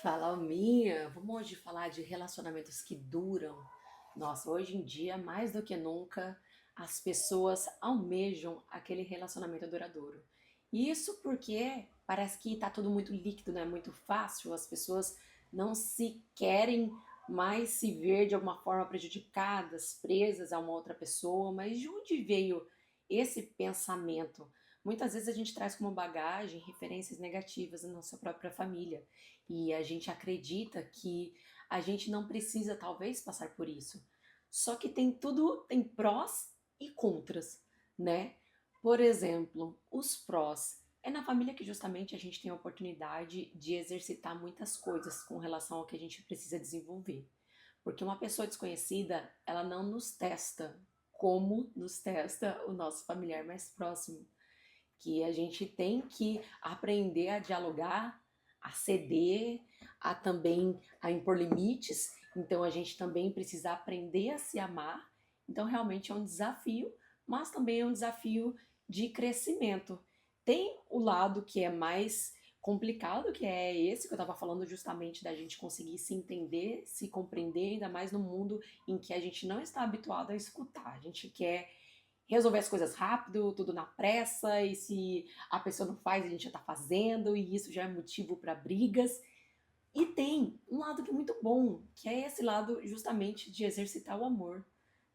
Fala, minha. Vamos hoje falar de relacionamentos que duram. Nossa, hoje em dia, mais do que nunca, as pessoas almejam aquele relacionamento duradouro. E isso porque parece que tá tudo muito líquido, né? Muito fácil. As pessoas não se querem mais se ver de alguma forma prejudicadas, presas a uma outra pessoa. Mas de onde veio esse pensamento? Muitas vezes a gente traz como bagagem referências negativas da nossa própria família. E a gente acredita que a gente não precisa talvez passar por isso. Só que tem tudo, tem prós e contras, né? Por exemplo, os prós é na família que justamente a gente tem a oportunidade de exercitar muitas coisas com relação ao que a gente precisa desenvolver. Porque uma pessoa desconhecida, ela não nos testa como nos testa o nosso familiar mais próximo, que a gente tem que aprender a dialogar, a ceder, a também a impor limites. Então a gente também precisa aprender a se amar. Então realmente é um desafio, mas também é um desafio de crescimento. Tem o lado que é mais complicado, que é esse que eu estava falando justamente da gente conseguir se entender, se compreender, ainda mais no mundo em que a gente não está habituado a escutar. A gente quer resolver as coisas rápido, tudo na pressa, e se a pessoa não faz, a gente já tá fazendo, e isso já é motivo para brigas. E tem um lado que é muito bom, que é esse lado justamente de exercitar o amor,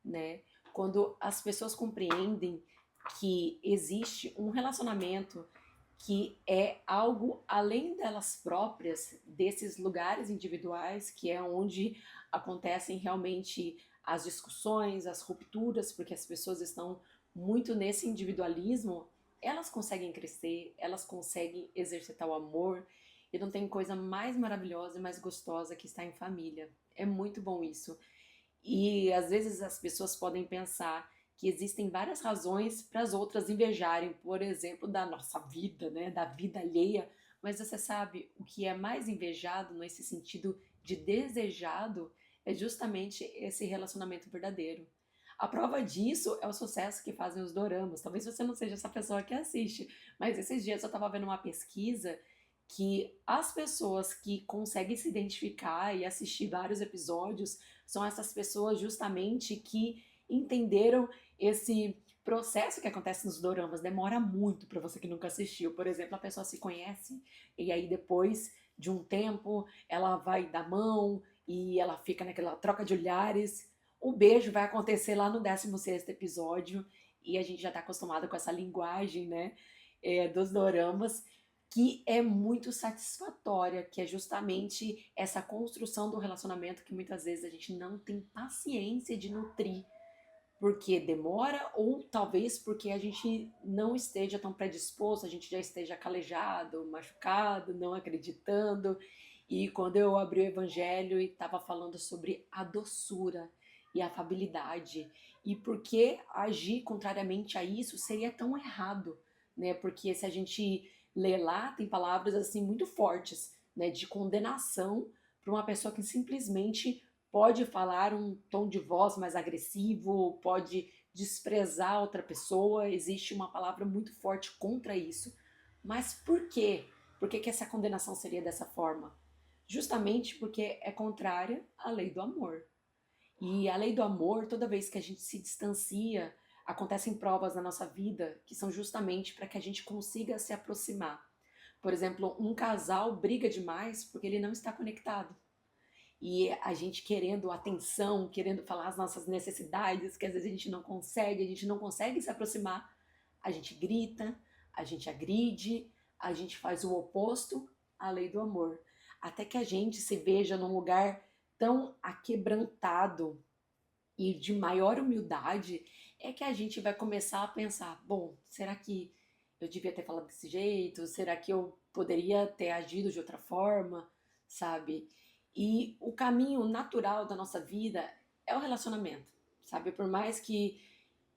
né? Quando as pessoas compreendem que existe um relacionamento que é algo além delas próprias, desses lugares individuais, que é onde acontecem realmente as discussões, as rupturas, porque as pessoas estão muito nesse individualismo, elas conseguem crescer, elas conseguem exercitar o amor, e não tem coisa mais maravilhosa e mais gostosa que estar em família. É muito bom isso. E às vezes as pessoas podem pensar que existem várias razões para as outras invejarem, por exemplo, da nossa vida, né, da vida alheia, mas você sabe, o que é mais invejado nesse sentido de desejado é justamente esse relacionamento verdadeiro. A prova disso é o sucesso que fazem os doramas. Talvez você não seja essa pessoa que assiste, mas esses dias eu estava vendo uma pesquisa que as pessoas que conseguem se identificar e assistir vários episódios são essas pessoas justamente que entenderam esse processo que acontece nos doramas. Demora muito para você que nunca assistiu. Por exemplo, a pessoa se conhece e aí depois de um tempo ela vai dar mão e ela fica naquela troca de olhares. O beijo vai acontecer lá no 16º episódio e a gente já está acostumado com essa linguagem, né, dos doramas, que é muito satisfatória, que é justamente essa construção do relacionamento que muitas vezes a gente não tem paciência de nutrir, porque demora ou talvez porque a gente não esteja tão predisposto, a gente já esteja calejado, machucado, não acreditando. E quando eu abri o evangelho e estava falando sobre a doçura e a afabilidade, e por que agir contrariamente a isso seria tão errado, né? Porque se a gente ler lá, tem palavras assim muito fortes, né, de condenação para uma pessoa que simplesmente pode falar um tom de voz mais agressivo, pode desprezar outra pessoa, existe uma palavra muito forte contra isso. Mas por quê? Por que essa condenação seria dessa forma? Justamente porque é contrária à lei do amor. E a lei do amor, toda vez que a gente se distancia, acontecem provas na nossa vida que são justamente para que a gente consiga se aproximar. Por exemplo, um casal briga demais porque ele não está conectado. E a gente querendo atenção, querendo falar as nossas necessidades, que às vezes a gente não consegue se aproximar, a gente grita, a gente agride, a gente faz o oposto à lei do amor. Até que a gente se veja num lugar tão aquebrantado e de maior humildade, é que a gente vai começar a pensar: bom, será que eu devia ter falado desse jeito? Será que eu poderia ter agido de outra forma? Sabe? E o caminho natural da nossa vida é o relacionamento, sabe? Por mais que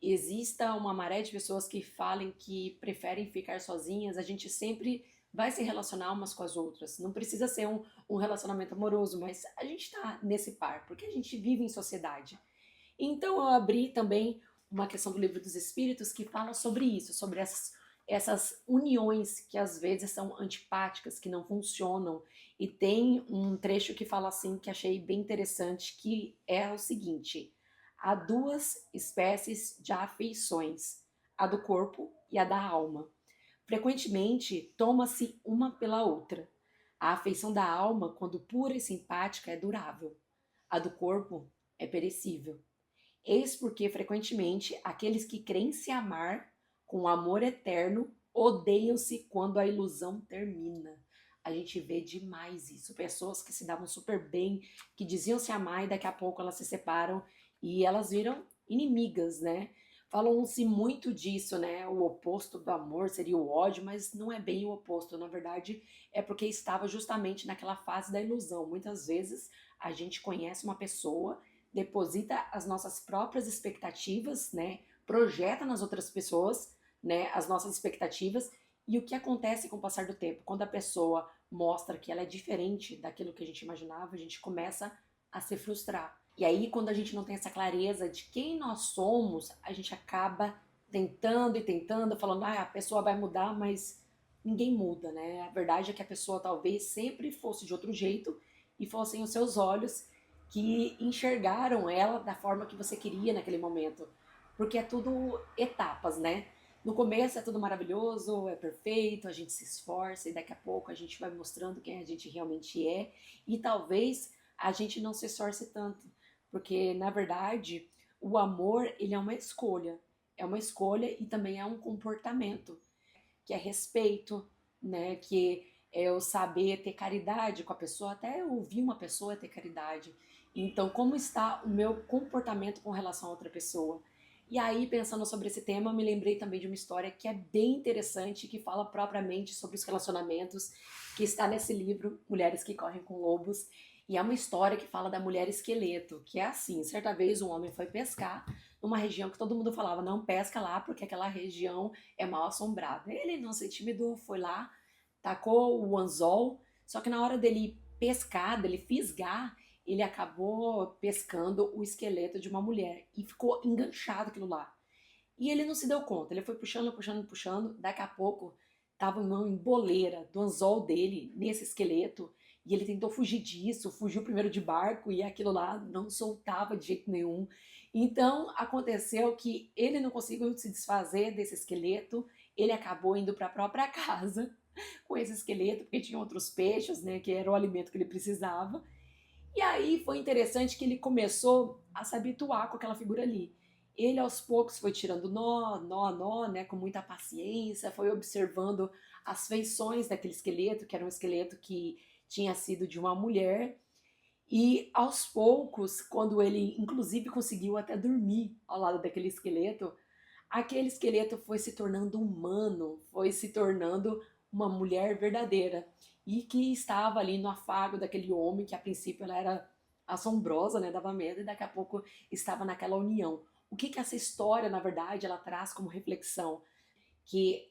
exista uma maré de pessoas que falem que preferem ficar sozinhas, a gente sempre vai se relacionar umas com as outras. Não precisa ser um relacionamento amoroso, mas a gente tá nesse par, porque a gente vive em sociedade. Então eu abri também uma questão do Livro dos Espíritos que fala sobre isso, sobre essas uniões que às vezes são antipáticas, que não funcionam, E tem um trecho que fala assim, que achei bem interessante, que é o seguinte: há duas espécies de afeições, a do corpo e a da alma. Frequentemente, toma-se uma pela outra. A afeição da alma, quando pura e simpática, é durável. A do corpo é perecível. Eis porque, frequentemente, aqueles que creem se amar com amor eterno odeiam-se quando a ilusão termina. A gente vê demais isso. Pessoas que se davam super bem, que diziam se amar e daqui a pouco elas se separam e elas viram inimigas, né? Falam-se muito disso, né? O oposto do amor seria o ódio, mas não é bem o oposto. Na verdade, é porque estava justamente naquela fase da ilusão. Muitas vezes a gente conhece uma pessoa, deposita as nossas próprias expectativas, né? Projeta nas outras pessoas, né? As nossas expectativas. E o que acontece com o passar do tempo? Quando a pessoa mostra que ela é diferente daquilo que a gente imaginava, a gente começa a se frustrar. E aí, quando a gente não tem essa clareza de quem nós somos, a gente acaba tentando e tentando, falando, ah, a pessoa vai mudar, mas ninguém muda, né? A verdade é que a pessoa talvez sempre fosse de outro jeito e fossem os seus olhos que enxergaram ela da forma que você queria naquele momento. Porque é tudo etapas, né? No começo é tudo maravilhoso, é perfeito, a gente se esforça e daqui a pouco a gente vai mostrando quem a gente realmente é e talvez a gente não se esforce tanto, porque na verdade o amor ele é uma escolha e também é um comportamento, que é respeito, né? Que é o saber ter caridade com a pessoa, até ouvir uma pessoa ter caridade. Então, como está o meu comportamento com relação a outra pessoa? E aí, pensando sobre esse tema, eu me lembrei também de uma história que é bem interessante, que fala propriamente sobre os relacionamentos, que está nesse livro, Mulheres que Correm com Lobos. E é uma história que fala da mulher esqueleto, que é assim, certa vez um homem foi pescar numa região que todo mundo falava, não pesca lá, porque aquela região é mal assombrada. Ele não se intimidou, foi lá, tacou o anzol, só que na hora dele pescar, dele fisgar, ele acabou pescando o esqueleto de uma mulher e ficou enganchado aquilo lá. E ele não se deu conta, ele foi puxando, puxando, puxando, daqui a pouco tava uma emboleira do anzol dele nesse esqueleto e ele tentou fugir disso, fugiu primeiro de barco e aquilo lá não soltava de jeito nenhum. Então aconteceu que ele não conseguiu se desfazer desse esqueleto, ele acabou indo para a própria casa com esse esqueleto, porque tinha outros peixes, né, que era o alimento que ele precisava. E aí foi interessante que ele começou a se habituar com aquela figura ali. Ele aos poucos foi tirando nó, né, com muita paciência, foi observando as feições daquele esqueleto, que era um esqueleto que tinha sido de uma mulher. E aos poucos, quando ele inclusive conseguiu até dormir ao lado daquele esqueleto, aquele esqueleto foi se tornando humano, foi se tornando uma mulher verdadeira e que estava ali no afago daquele homem que a princípio ela era assombrosa, né, dava medo e daqui a pouco estava naquela união. O que que essa história, na verdade, ela traz como reflexão? Que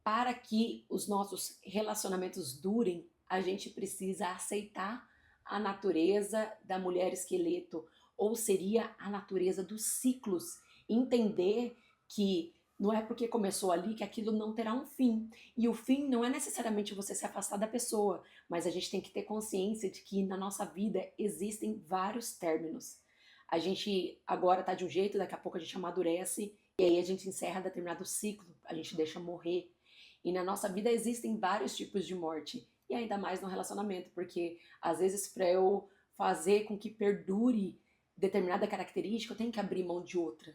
para que os nossos relacionamentos durem, a gente precisa aceitar a natureza da mulher esqueleto, ou seria a natureza dos ciclos, entender que não é porque começou ali que aquilo não terá um fim. E o fim não é necessariamente você se afastar da pessoa, mas a gente tem que ter consciência de que na nossa vida existem vários términos. A gente agora tá de um jeito, daqui a pouco a gente amadurece e aí a gente encerra determinado ciclo, a gente deixa morrer. E na nossa vida existem vários tipos de morte, e ainda mais no relacionamento, porque às vezes para eu fazer com que perdure determinada característica, eu tenho que abrir mão de outra.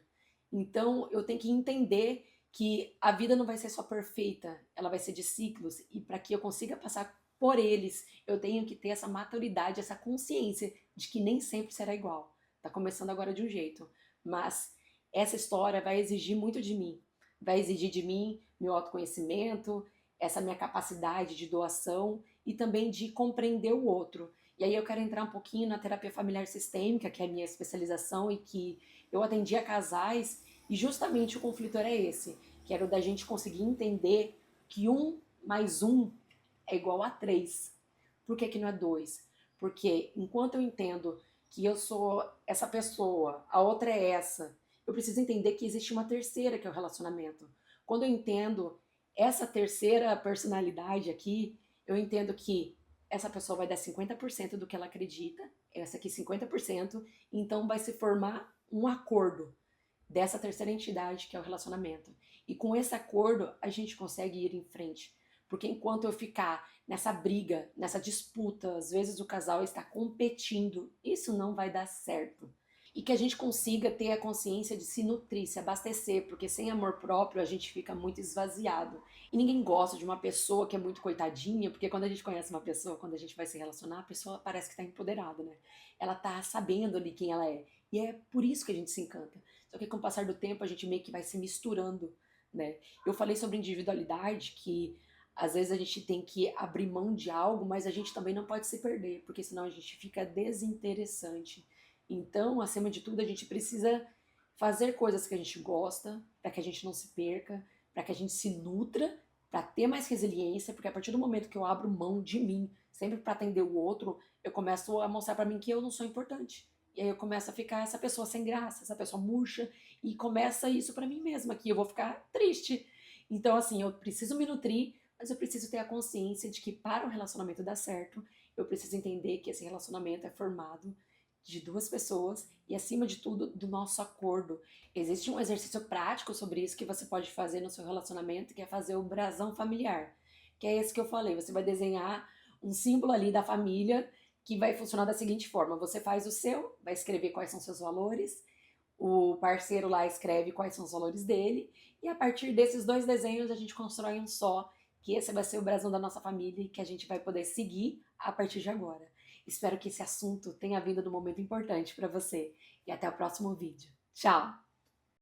Então eu tenho que entender que a vida não vai ser só perfeita, ela vai ser de ciclos, e para que eu consiga passar por eles, eu tenho que ter essa maturidade, essa consciência de que nem sempre será igual. Tá começando agora de um jeito, mas essa história vai exigir muito de mim. Vai exigir de mim meu autoconhecimento, essa minha capacidade de doação e também de compreender o outro. E aí eu quero entrar um pouquinho na terapia familiar sistêmica, que é a minha especialização e que eu atendia casais e justamente o conflito era esse, que era o da gente conseguir entender que um mais um é igual a três. Por que que não é dois? Porque enquanto eu entendo que eu sou essa pessoa, a outra é essa, eu preciso entender que existe uma terceira, que é o relacionamento. Quando eu entendo essa terceira personalidade aqui, eu entendo que essa pessoa vai dar 50% do que ela acredita, essa aqui 50%, então vai se formar um acordo dessa terceira entidade que é o relacionamento. E com esse acordo a gente consegue ir em frente. Porque enquanto eu ficar nessa briga, nessa disputa, às vezes o casal está competindo, isso não vai dar certo. E que a gente consiga ter a consciência de se nutrir, se abastecer, porque sem amor próprio a gente fica muito esvaziado. E ninguém gosta de uma pessoa que é muito coitadinha, porque quando a gente conhece uma pessoa, quando a gente vai se relacionar, a pessoa parece que está empoderada, né? Ela tá sabendo ali quem ela é. E é por isso que a gente se encanta. Só que com o passar do tempo a gente meio que vai se misturando, né? Eu falei sobre individualidade, que às vezes a gente tem que abrir mão de algo, mas a gente também não pode se perder, porque senão a gente fica desinteressante. Então, acima de tudo, a gente precisa fazer coisas que a gente gosta, para que a gente não se perca, para que a gente se nutra, para ter mais resiliência, porque a partir do momento que eu abro mão de mim, sempre para atender o outro, eu começo a mostrar para mim que eu não sou importante. E aí eu começo a ficar essa pessoa sem graça, essa pessoa murcha, e começa isso para mim mesma, que eu vou ficar triste. Então, assim, eu preciso me nutrir, mas eu preciso ter a consciência de que para o relacionamento dar certo, eu preciso entender que esse relacionamento é formado de duas pessoas e, acima de tudo, do nosso acordo. Existe um exercício prático sobre isso que você pode fazer no seu relacionamento, que é fazer o brasão familiar, que é esse que eu falei. Você vai desenhar um símbolo ali da família que vai funcionar da seguinte forma: você faz o seu, vai escrever quais são seus valores, o parceiro lá escreve quais são os valores dele, e a partir desses dois desenhos a gente constrói um só, que esse vai ser o brasão da nossa família e que a gente vai poder seguir a partir de agora. Espero que esse assunto tenha vindo num momento importante para você e até o próximo vídeo. Tchau!